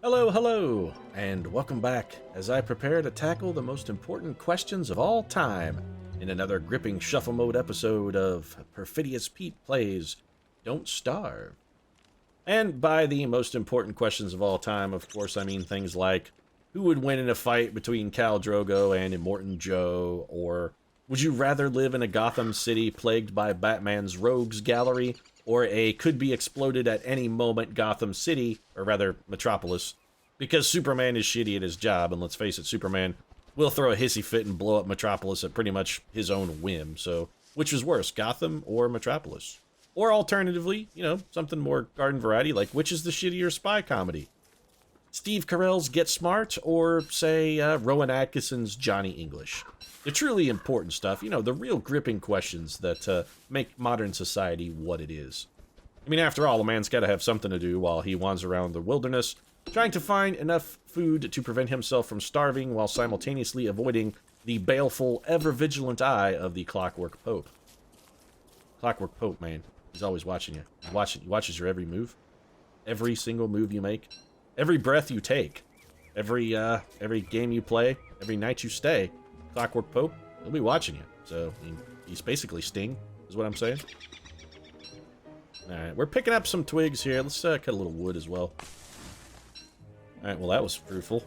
Hello, hello, and welcome back as I prepare to tackle the most important questions of all time in another gripping shuffle mode episode of Perfidious Pete Plays Don't Starve. And by the most important questions of all time, of course, I mean things like who would win in a fight between Khal Drogo and Immortan Joe, or would you rather live in a Gotham City plagued by Batman's rogues gallery, or a could-be-exploded at any moment Gotham City, or rather, Metropolis, because Superman is shitty at his job, and let's face it, Superman will throw a hissy fit and blow up Metropolis at pretty much his own whim, so which is worse, Gotham or Metropolis? Or alternatively, something more garden variety, like which is the shittier spy comedy? Steve Carell's Get Smart, or, say, Rowan Atkinson's Johnny English? The truly important stuff, the real gripping questions that make modern society what it is. I mean, after all, a man's got to have something to do while he wanders around the wilderness, trying to find enough food to prevent himself from starving while simultaneously avoiding the baleful, ever-vigilant eye of the Clockwork Pope. Clockwork Pope, man. He's always watching you. He watches your every move. Every single move you make. Every breath you take. Every game you play. Every night you stay. Clockwork Pope, he'll be watching you. So, he's basically Sting, is what I'm saying. Alright, we're picking up some twigs here. Let's cut a little wood as well. Alright, well that was fruitful.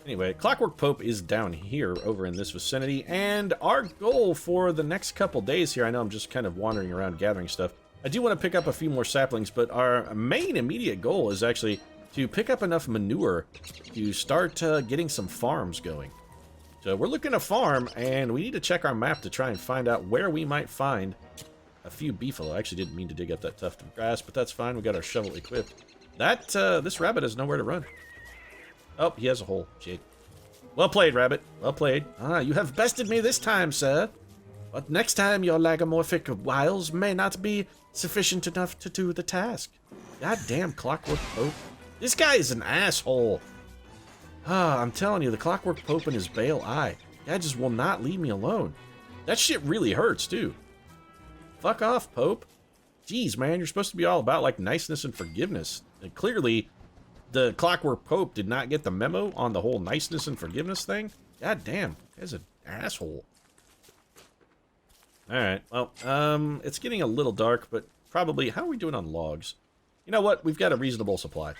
Anyway, Clockwork Pope is down here, over in this vicinity, and our goal for the next couple days here, I know I'm just kind of wandering around gathering stuff. I do want to pick up a few more saplings, but our main immediate goal is actually to pick up enough manure to start getting some farms going. So we're looking to farm, and we need to check our map to try and find out where we might find a few beefalo. I actually didn't mean to dig up that tuft of grass, but that's fine. We got our shovel equipped. This rabbit has nowhere to run. Oh, he has a hole. Shit. Well played, rabbit. Well played. Ah, you have bested me this time, sir. But next time your lagomorphic wiles may not be sufficient enough to do the task. Goddamn Clockwork Pope. This guy is an asshole. Ah, I'm telling you, the Clockwork Pope and his Bale Eye. That just will not leave me alone. That shit really hurts, too. Fuck off, Pope. Jeez, man, you're supposed to be all about, like, niceness and forgiveness. And clearly, the Clockwork Pope did not get the memo on the whole niceness and forgiveness thing. God damn, that's an asshole. Alright, well, it's getting a little dark, but probably... How are we doing on logs? You know what? We've got a reasonable supply.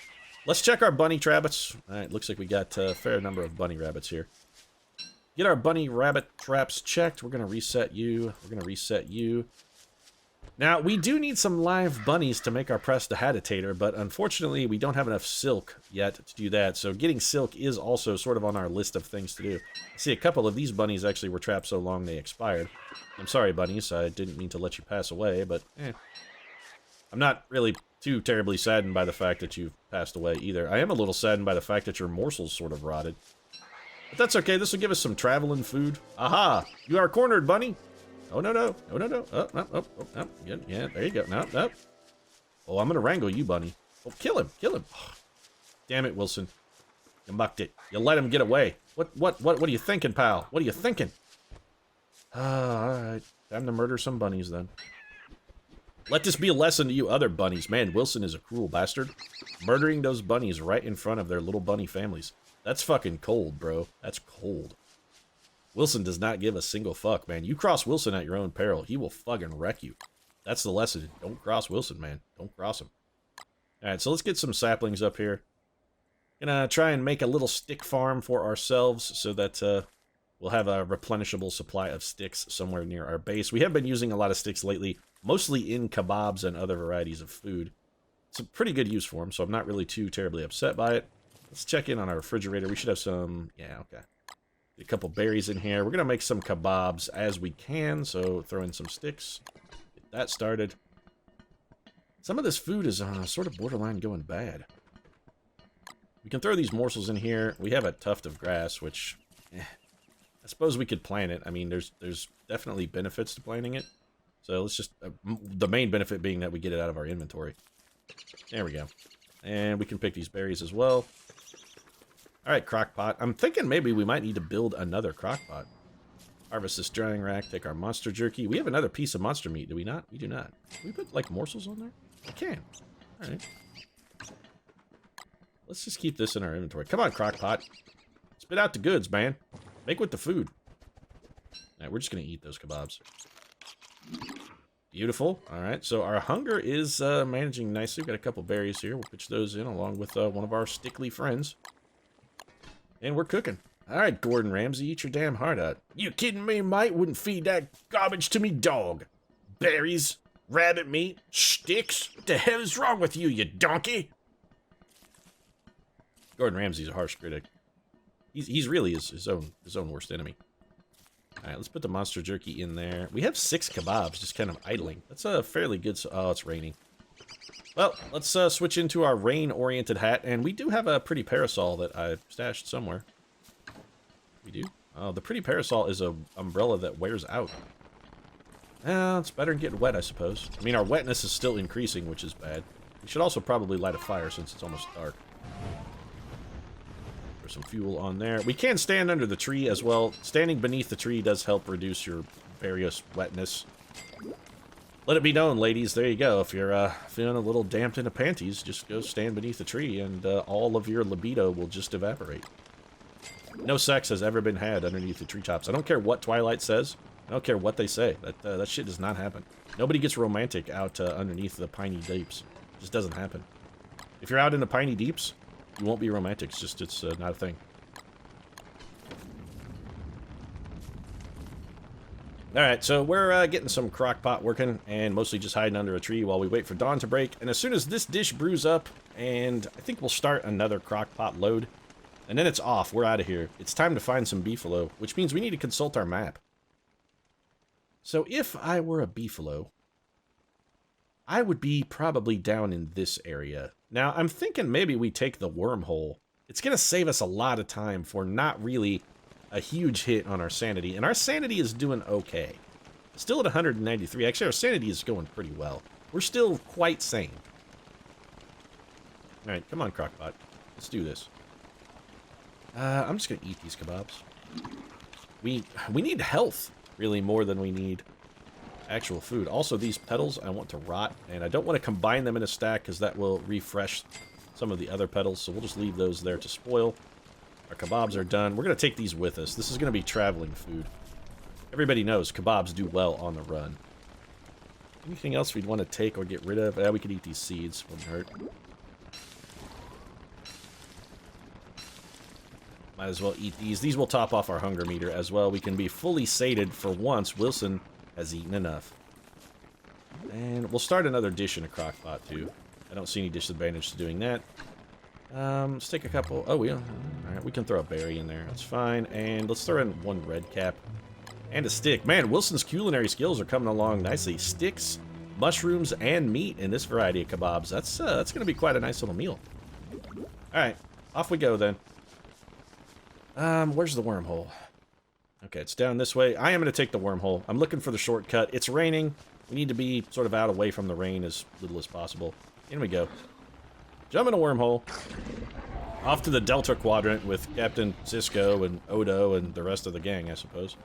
Let's check our bunny traps. Alright, looks like we got a fair number of bunny rabbits here. Get our bunny rabbit traps checked. We're going to reset you. We're going to reset you. Now, we do need some live bunnies to make our prestidigitator, but unfortunately, we don't have enough silk yet to do that. So getting silk is also sort of on our list of things to do. I see a couple of these bunnies actually were trapped so long they expired. I'm sorry, bunnies. I didn't mean to let you pass away, but I'm not really too terribly saddened by the fact that you've passed away either. I am a little saddened by the fact that your morsels sort of rotted. But that's okay. This will give us some traveling food. Aha! You are cornered, bunny! Oh, no, no. Oh, no, no. Oh, no, oh, oh, no. Yeah, there you go. No, no. Oh, I'm gonna wrangle you, bunny. Oh, kill him. Kill him. Oh, damn it, Wilson. You mucked it. You let him get away. What are you thinking, pal? What are you thinking? Alright. Time to murder some bunnies, then. Let this be a lesson to you other bunnies. Man, Wilson is a cruel bastard. Murdering those bunnies right in front of their little bunny families. That's fucking cold, bro. That's cold. Wilson does not give a single fuck, man. You cross Wilson at your own peril. He will fucking wreck you. That's the lesson. Don't cross Wilson, man. Don't cross him. Alright, so let's get some saplings up here. Gonna try and make a little stick farm for ourselves so that we'll have a replenishable supply of sticks somewhere near our base. We have been using a lot of sticks lately, mostly in kebabs and other varieties of food. It's a pretty good use for them, so I'm not really too terribly upset by it. Let's check in on our refrigerator. We should have some... Yeah, okay. Get a couple berries in here. We're going to make some kebabs as we can, so throw in some sticks. Get that started. Some of this food is sort of borderline going bad. We can throw these morsels in here. We have a tuft of grass, which... I suppose we could plant it. I mean, there's definitely benefits to planting it. So let's just... the main benefit being that we get it out of our inventory. There we go. And we can pick these berries as well. Alright, crockpot. I'm thinking maybe we might need to build another crockpot. Harvest this drying rack, take our monster jerky. We have another piece of monster meat, do we not? We do not. Can we put, like, morsels on there? I can. Alright. let's just keep this in our inventory. Come on, Crockpot. Spit out the goods, man. Make with the food. Alright, we're just gonna eat those kebabs. Beautiful. Alright, so our hunger is managing nicely. We've got a couple berries here. We'll pitch those in along with one of our stickly friends. And we're cooking. Alright, Gordon Ramsay, eat your damn heart out. You kidding me, mate? Wouldn't feed that garbage to me dog. Berries, rabbit meat, sticks. What the hell is wrong with you, you donkey? Gordon Ramsay's a harsh critic. He's really his own worst enemy. Alright, let's put the monster jerky in there. We have 6 kebabs just kind of idling. That's a fairly good... Oh, it's raining. Well, let's switch into our rain-oriented hat. And we do have a pretty parasol that I stashed somewhere. We do? Oh, the pretty parasol is a umbrella that wears out. It's better than getting wet, I suppose. I mean, our wetness is still increasing, which is bad. We should also probably light a fire since it's almost dark. Some fuel on there. We can stand under the tree as well. Standing beneath the tree does help reduce your various wetness. Let it be known, ladies, there you go. If you're feeling a little damped in the panties, just go stand beneath the tree and all of your libido will just evaporate. No sex has ever been had underneath the treetops. I don't care what Twilight says. I don't care what they say. That shit does not happen. Nobody gets romantic out underneath the piney deeps. It just doesn't happen. If you're out in the piney deeps, you won't be romantic. It's just, it's not a thing. Alright, so we're getting some crock pot working and mostly just hiding under a tree while we wait for dawn to break. And as soon as this dish brews up, and I think we'll start another crock pot load, and then it's off. We're out of here. It's time to find some beefalo, which means we need to consult our map. So if I were a beefalo, I would be probably down in this area. Now, I'm thinking maybe we take the wormhole. It's going to save us a lot of time for not really a huge hit on our sanity. And our sanity is doing okay. Still at 193. Actually, our sanity is going pretty well. We're still quite sane. Alright, come on, Crockpot. Let's do this. I'm just going to eat these kebabs. We need health, really, more than we need actual food. Also, these petals I want to rot, and I don't want to combine them in a stack because that will refresh some of the other petals, so we'll just leave those there to spoil. Our kebabs are done. We're going to take these with us. This is going to be traveling food. Everybody knows kebabs do well on the run. Anything else we'd want to take or get rid of? Yeah, we could eat these seeds. Wouldn't hurt. Might as well eat these. These will top off our hunger meter as well. We can be fully sated for once. Wilson has eaten enough. And we'll start another dish in a crock pot, too. I don't see any disadvantage to doing that. Let's take a couple... Oh, alright, we can throw a berry in there. That's fine. And let's throw in 1 red cap. And a stick. Man, Wilson's culinary skills are coming along nicely. Sticks, mushrooms, and meat in this variety of kebabs. That's going to be quite a nice little meal. Alright, off we go then. Where's the wormhole? Okay, it's down this way. I am going to take the wormhole. I'm looking for the shortcut. It's raining. We need to be sort of out away from the rain as little as possible. In we go. Jump in a wormhole. Off to the Delta Quadrant with Captain Cisco and Odo and the rest of the gang, I suppose.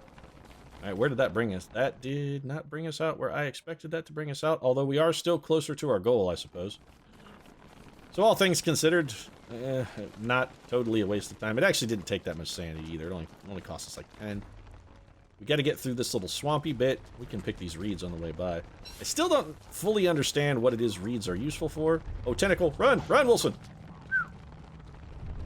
Alright, where did that bring us? That did not bring us out where I expected that to bring us out, although we are still closer to our goal, I suppose. So all things considered, not totally a waste of time. It actually didn't take that much sanity either. It only cost us like 10. We got to get through this little swampy bit. We can pick these reeds on the way by. I still don't fully understand what it is reeds are useful for. Oh, tentacle. Run! Run, Wilson!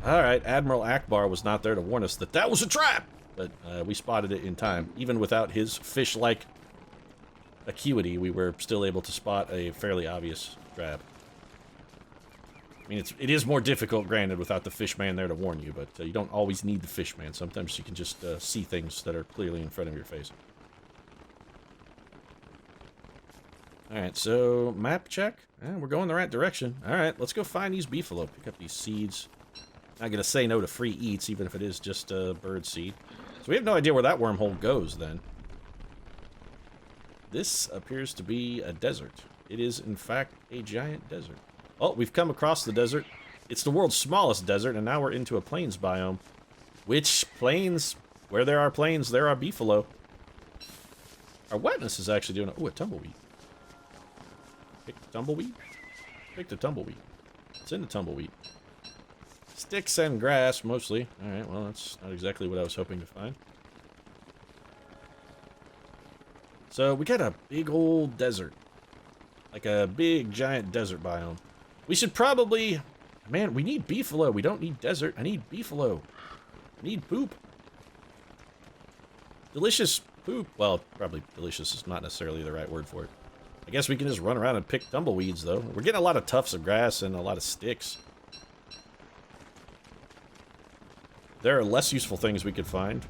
Alright, Admiral Akbar was not there to warn us that that was a trap! But we spotted it in time. Even without his fish-like acuity, we were still able to spot a fairly obvious trap. I mean, it is more difficult, granted, without the fish man there to warn you, but you don't always need the fish man. Sometimes you can just see things that are clearly in front of your face. Alright, so map check. We're going the right direction. Alright, let's go find these beefalo. Pick up these seeds. Not gonna say no to free eats, even if it is just a bird seed. So we have no idea where that wormhole goes, then. This appears to be a desert. It is, in fact, a giant desert. Oh, we've come across the desert. It's the world's smallest desert, and now we're into a plains biome. Which plains? Where there are plains, there are beefalo. Our wetness is actually doing... Oh, a tumbleweed. Pick the tumbleweed? Pick the tumbleweed. It's in the tumbleweed. sticks and grass, mostly. Alright, well, that's not exactly what I was hoping to find. So, we got a big old desert. Like a big, giant desert biome. We should probably... Man, we need beefalo. We don't need desert. I need beefalo. I need poop. Delicious poop. Well, probably delicious is not necessarily the right word for it. I guess we can just run around and pick tumbleweeds, though. We're getting a lot of tufts of grass and a lot of sticks. There are less useful things we could find,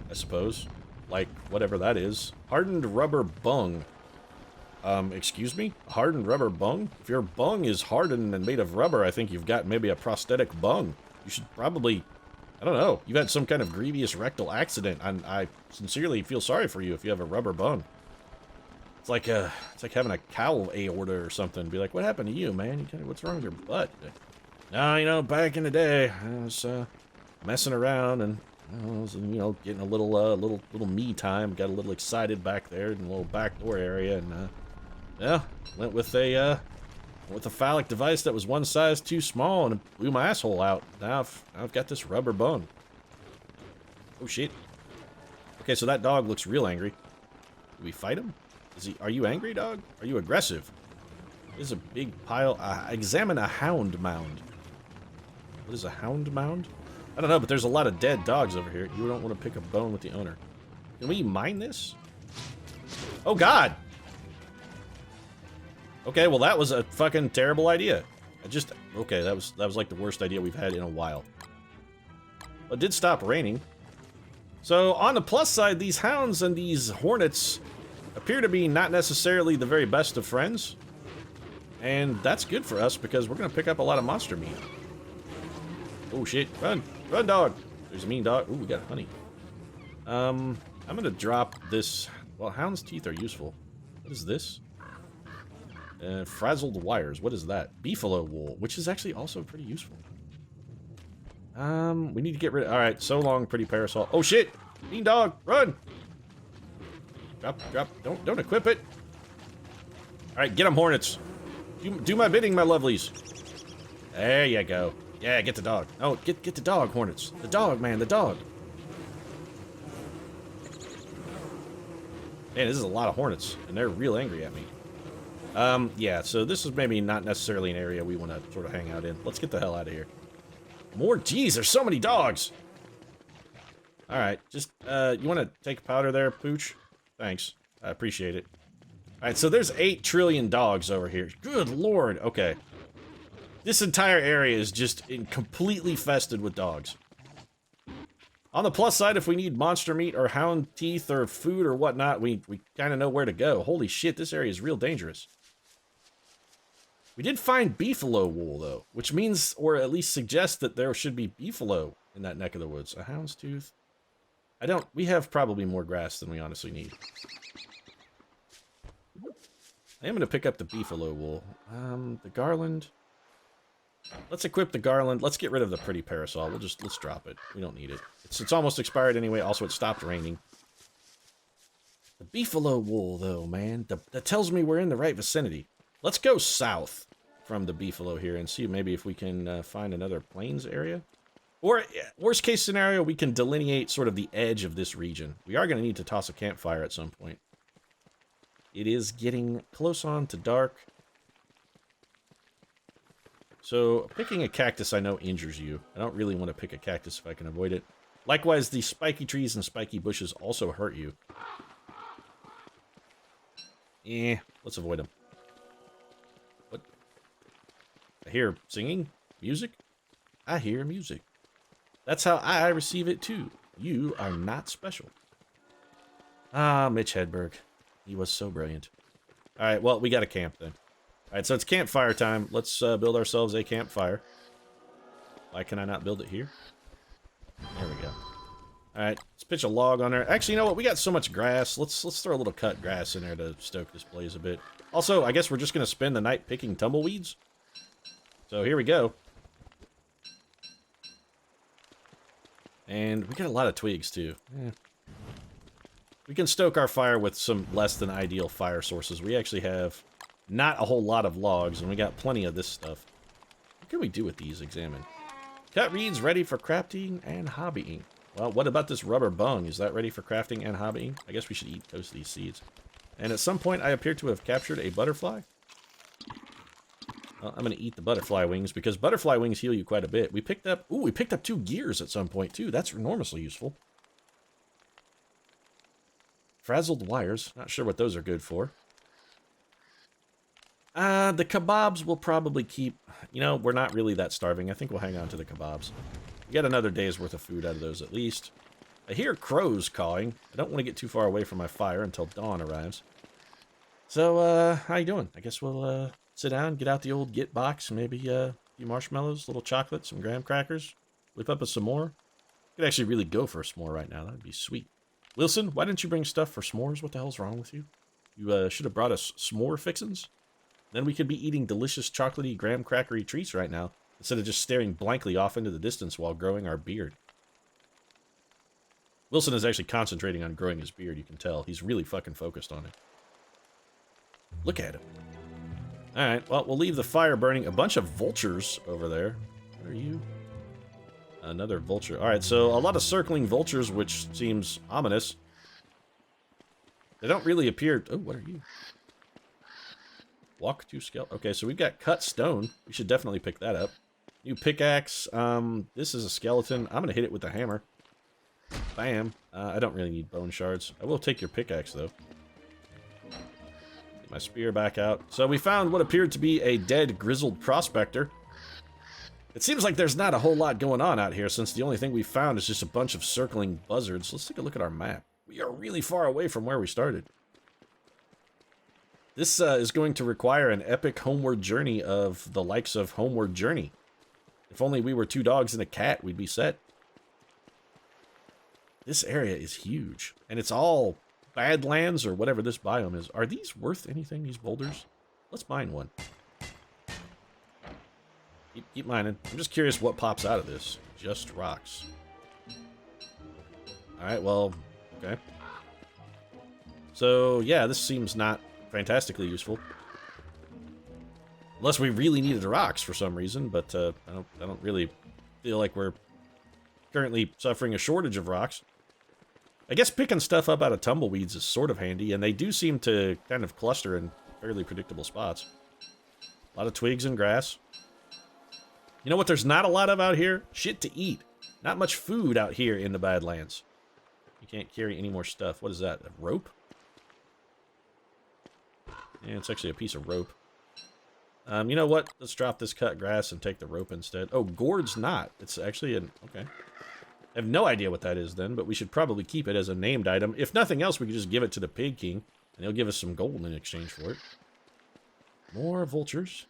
I suppose. Like, whatever that is. Hardened rubber bung. Excuse me? Hardened rubber bung? If your bung is hardened and made of rubber, I think you've got maybe a prosthetic bung. You should probably... I don't know. You've had some kind of grievous rectal accident, and I sincerely feel sorry for you if you have a rubber bung. It's like having a cow aorta or something. Be like, what happened to you, man? What's wrong with your butt? No, you know, back in the day, I was messing around and I was, you know, getting a little me time. Got a little excited back there in the little back door area, and yeah, went with a phallic device that was one size too small and it blew my asshole out. Now I've got this rubber bone. Oh shit. Okay, so that dog looks real angry. Do we fight him? Are you angry, dog? Are you aggressive? There's a big pile. Examine a hound mound. What is a hound mound? I don't know, but there's a lot of dead dogs over here. You don't want to pick a bone with the owner. Can we mine this? Oh god! Okay, well that was a fucking terrible idea. Okay, that was like the worst idea we've had in a while. Well, it did stop raining. So, on the plus side, these hounds and these hornets appear to be not necessarily the very best of friends. And that's good for us because we're gonna pick up a lot of monster meat. Oh shit, run! Run, dog! There's a mean dog. Ooh, we got honey. I'm gonna drop this. Well, hound's teeth are useful. What is this? Frazzled wires. What is that? Beefalo wool, which is actually also pretty useful. We need to get rid of... Alright, so long, pretty parasol. Oh shit! Mean dog, run! Drop. Don't equip it. Alright, get them, hornets. Do my bidding, my lovelies. There you go. Yeah, get the dog. Oh, get the dog, hornets. The dog, man, the dog. Man, this is a lot of hornets, and they're real angry at me. Yeah, so this is maybe not necessarily an area we want to sort of hang out in. Let's get the hell out of here. More? Jeez, there's so many dogs! Alright, just, you want to take powder there, Pooch? Thanks. I appreciate it. Alright, so there's 8 trillion dogs over here. Good lord, okay. This entire area is just completely fested with dogs. On the plus side, if we need monster meat or hound teeth or food or whatnot, we kind of know where to go. Holy shit, this area is real dangerous. We did find beefalo wool, though, which means, or at least suggests that there should be beefalo in that neck of the woods. A hound's tooth. We have probably more grass than we honestly need. I am going to pick up the beefalo wool. The garland. Let's equip the garland. Let's get rid of the pretty parasol. Let's drop it. We don't need it. It's almost expired anyway. Also, it stopped raining. The beefalo wool, though, man. That tells me we're in the right vicinity. Let's go south from the beefalo here and see maybe if we can find another plains area. Or, worst case scenario, we can delineate sort of the edge of this region. We are going to need to toss a campfire at some point. It is getting close on to dark. So, picking a cactus I know injures you. I don't really want to pick a cactus if I can avoid it. Likewise, the spiky trees and spiky bushes also hurt you. Let's avoid them. What? I hear singing? Music? I hear music. That's how I receive it too. You are not special. Ah, Mitch Hedberg. He was so brilliant. Alright, well, we got a camp then. Alright, so it's campfire time. Let's build ourselves a campfire. Why can I not build it here? There we go. Alright, let's pitch a log on there. Actually, you know what? We got so much grass. Let's throw a little cut grass in there to stoke this blaze a bit. Also, I guess we're just going to spend the night picking tumbleweeds. So here we go. And we got a lot of twigs, too. Yeah. We can stoke our fire with some less than ideal fire sources. We actually have not a whole lot of logs, and we got plenty of this stuff. What can we do with these? Examine. Cut reeds ready for crafting and hobbying. Well, what about this rubber bung? Is that ready for crafting and hobbying? I guess we should eat toast these seeds. And at some point, I appear to have captured a butterfly. Well, I'm going to eat the butterfly wings because butterfly wings heal you quite a bit. We picked up 2 gears at some point too. That's enormously useful. Frazzled wires. Not sure what those are good for. The kebabs will probably keep... You know, we're not really that starving. I think we'll hang on to the kebabs. Get another day's worth of food out of those at least. I hear crows cawing. I don't want to get too far away from my fire until dawn arrives. So, how you doing? I guess we'll, sit down, get out the old Git box, maybe, a few marshmallows, little chocolate, some graham crackers, whip up a s'more. Could actually really go for a s'more right now. That'd be sweet. Wilson, why didn't you bring stuff for s'mores? What the hell's wrong with you? You, should have brought us s'more fixins'. Then we could be eating delicious chocolatey graham crackery treats right now, instead of just staring blankly off into the distance while growing our beard. Wilson is actually concentrating on growing his beard, you can tell. He's really fucking focused on it. Look at him. Alright, well, we'll leave the fire burning. A bunch of vultures over there. What are you? Another vulture. Alright, so a lot of circling vultures, which seems ominous. They don't really appear... Oh, what are you? Walk to skeleton. Okay, so we've got cut stone. We should definitely pick that up. New pickaxe. This is a skeleton. I'm gonna hit it with the hammer. Bam. I don't really need bone shards. I will take your pickaxe, though. Get my spear back out. So we found what appeared to be a dead, grizzled prospector. It seems like there's not a whole lot going on out here, since the only thing we found is just a bunch of circling buzzards. Let's take a look at our map. We are really far away from where we started. This is going to require an epic homeward journey of the likes of Homeward Journey. If only we were 2 dogs and a cat, we'd be set. This area is huge, and it's all badlands or whatever this biome is. Are these worth anything, these boulders? Let's mine one. Keep mining. I'm just curious what pops out of this. Just rocks. Alright, well, okay. So, yeah, this seems not fantastically useful. Unless we really needed rocks for some reason, but I don't really feel like we're currently suffering a shortage of rocks. I guess picking stuff up out of tumbleweeds is sort of handy, and they do seem to kind of cluster in fairly predictable spots. A lot of twigs and grass. You know what there's not a lot of out here? Shit to eat. Not much food out here in the Badlands. You can't carry any more stuff. What is that? A rope? Yeah, it's actually a piece of rope. You know what? Let's drop this cut grass and take the rope instead. Oh, gourd's not. It's actually an... Okay. I have no idea what that is then, but we should probably keep it as a named item. If nothing else, we could just give it to the Pig King, and he'll give us some gold in exchange for it. More vultures.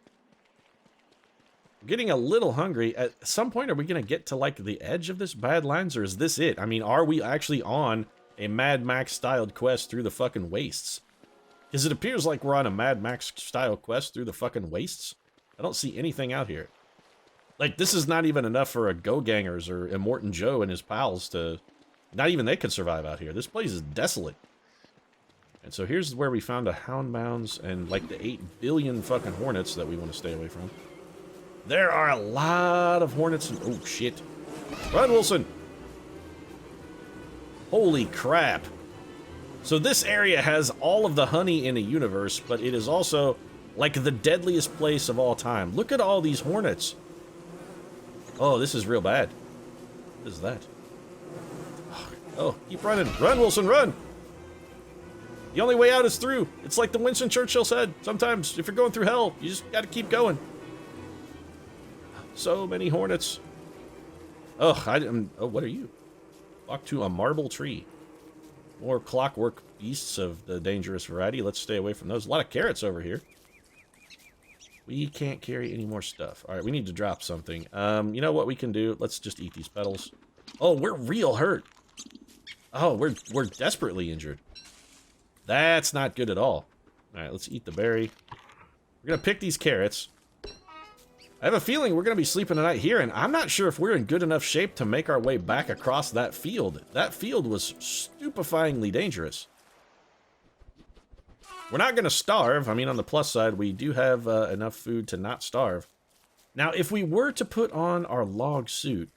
I'm getting a little hungry. At some point, are we going to get to, like, the edge of this Badlands, or is this it? I mean, are we actually on a Mad Max-styled quest through the fucking wastes? Because it appears like we're on a Mad Max-style quest through the fucking wastes. I don't see anything out here. Like, this is not even enough for a Go-Gangers or Immortan Joe and his pals to... Not even they could survive out here. This place is desolate. And so here's where we found a Houndbounds and, like, the 8 billion fucking hornets that we want to stay away from. There are a lot of hornets and... Oh, shit. Run, Wilson! Holy crap. So this area has all of the honey in the universe, but it is also, like, the deadliest place of all time. Look at all these hornets. Oh, this is real bad. What is that? Oh, keep running. Run, Wilson, run! The only way out is through. It's like the Winston Churchill said. Sometimes, if you're going through hell, you just gotta keep going. So many hornets. Oh, oh, what are you? Walk to a marble tree. More clockwork beasts of the dangerous variety. Let's stay away from those. A lot of carrots over here. We can't carry any more stuff. All right, we need to drop something. You know what we can do? Let's just eat these petals. Oh, we're real hurt. Oh, we're desperately injured. That's not good at all. All right, let's eat the berry. We're gonna pick these carrots. I have a feeling we're gonna be sleeping tonight here, and I'm not sure if we're in good enough shape to make our way back across that field. That field was stupefyingly dangerous. We're not gonna starve. I mean, on the plus side, we do have enough food to not starve. Now, if we were to put on our log suit,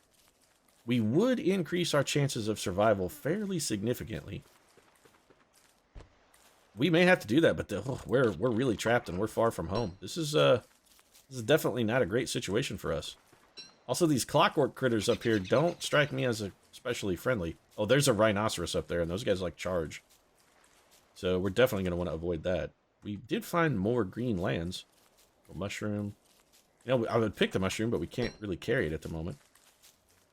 we would increase our chances of survival fairly significantly. We may have to do that, but we're really trapped and we're far from home. This is definitely not a great situation for us. Also, these clockwork critters up here don't strike me as especially friendly. Oh, there's a rhinoceros up there, and those guys like charge. So we're definitely going to want to avoid that. We did find more green lands. A mushroom. You know, I would pick the mushroom, but we can't really carry it at the moment.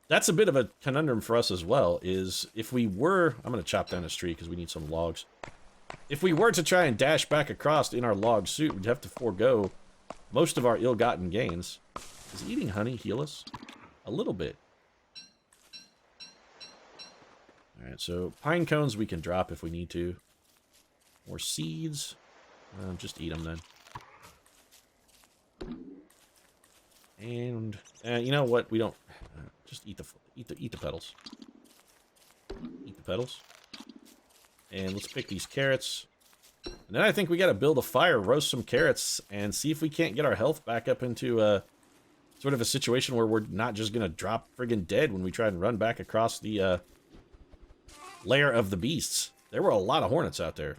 That's a bit of a conundrum for us as well, is if we were... I'm going to chop down this tree because we need some logs. If we were to try and dash back across in our log suit, we'd have to forego most of our ill-gotten gains. Does eating honey heal us? A little bit. Alright, so pine cones we can drop if we need to. More seeds. Just eat them then. And you know what? We don't just eat the petals. Eat the petals. And let's pick these carrots. And then I think we got to build a fire, roast some carrots, and see if we can't get our health back up into sort of a situation where we're not just gonna drop friggin' dead when we try and run back across the lair of the beasts. There were a lot of hornets out there.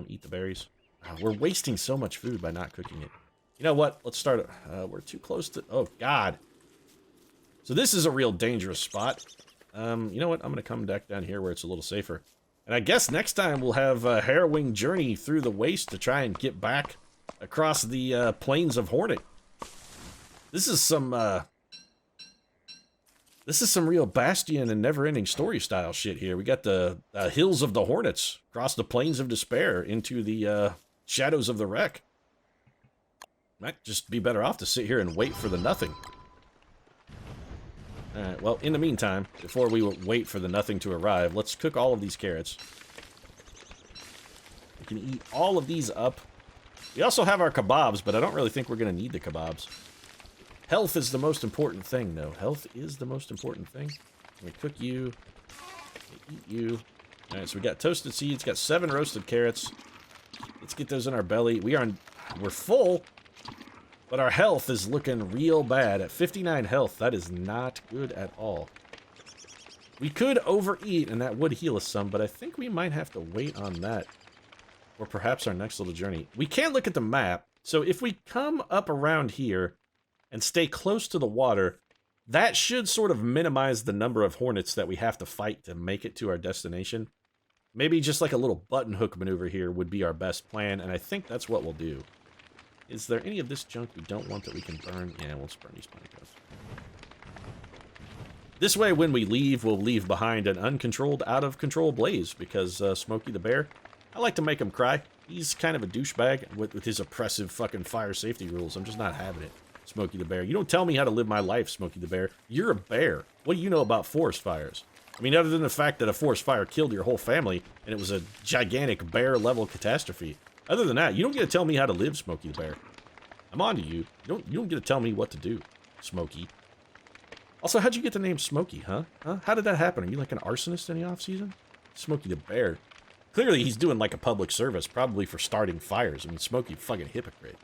Eat the berries. Oh, we're wasting so much food by not cooking it. You know what? Let's start. We're too close to... Oh, God. So this is a real dangerous spot. You know what? I'm going to come back down here where it's a little safer. And I guess next time we'll have a harrowing journey through the waste to try and get back across the plains of Hornet. This is some real Bastion and Never-Ending Story style shit here. We got the Hills of the Hornets, across the Plains of Despair, into the Shadows of the Wreck. Might just be better off to sit here and wait for the nothing. Alright, well, in the meantime, before we wait for the nothing to arrive, let's cook all of these carrots. We can eat all of these up. We also have our kebabs, but I don't really think we're going to need the kebabs. Health is the most important thing, though. Health is the most important thing. We cook you. We eat you. Alright, so we got toasted seeds, got 7 roasted carrots. Let's get those in our belly. We're full, but our health is looking real bad. At 59 health, that is not good at all. We could overeat, and that would heal us some, but I think we might have to wait on that. Or perhaps our next little journey. We can look at the map. So if we come up around here and stay close to the water, that should sort of minimize the number of hornets that we have to fight to make it to our destination. Maybe just like a little button hook maneuver here would be our best plan, and I think that's what we'll do. Is there any of this junk we don't want that we can burn? Yeah, we'll just burn these pine cones. This way, when we leave, we'll leave behind an uncontrolled, out-of-control blaze, because Smokey the Bear, I like to make him cry. He's kind of a douchebag with his oppressive fucking fire safety rules. I'm just not having it, Smokey the Bear. You don't tell me how to live my life, Smokey the Bear. You're a bear. What do you know about forest fires? I mean, other than the fact that a forest fire killed your whole family, and it was a gigantic bear-level catastrophe. Other than that, you don't get to tell me how to live, Smokey the Bear. I'm on to you. You don't get to tell me what to do, Smokey. Also, how'd you get the name Smokey, huh? How did that happen? Are you like an arsonist in the off-season? Smokey the Bear. Clearly, he's doing like a public service, probably for starting fires. I mean, Smokey, fucking hypocrite.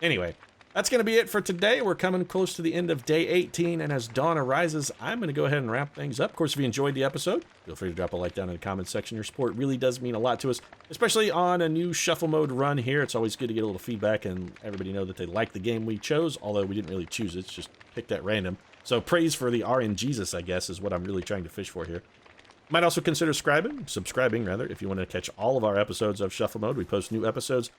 Anyway, that's going to be it for today. We're coming close to the end of day 18, and as dawn arises, I'm going to go ahead and wrap things up. Of course, if you enjoyed the episode, feel free to drop a like down in the comments section. Your support really does mean a lot to us, especially on a new shuffle mode run here. It's always good to get a little feedback and everybody know that they like the game we chose, although we didn't really choose it. It's just picked at random. So praise for the RNGesus, I guess, is what I'm really trying to fish for here. Might also consider subscribing, if you want to catch all of our episodes of Shuffle Mode. We post new episodes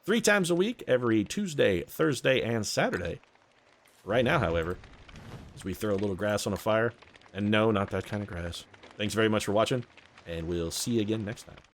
3 times a week, every Tuesday, Thursday, and Saturday. Right now, however, as we throw a little grass on a fire, and no, not that kind of grass. Thanks very much for watching, and we'll see you again next time.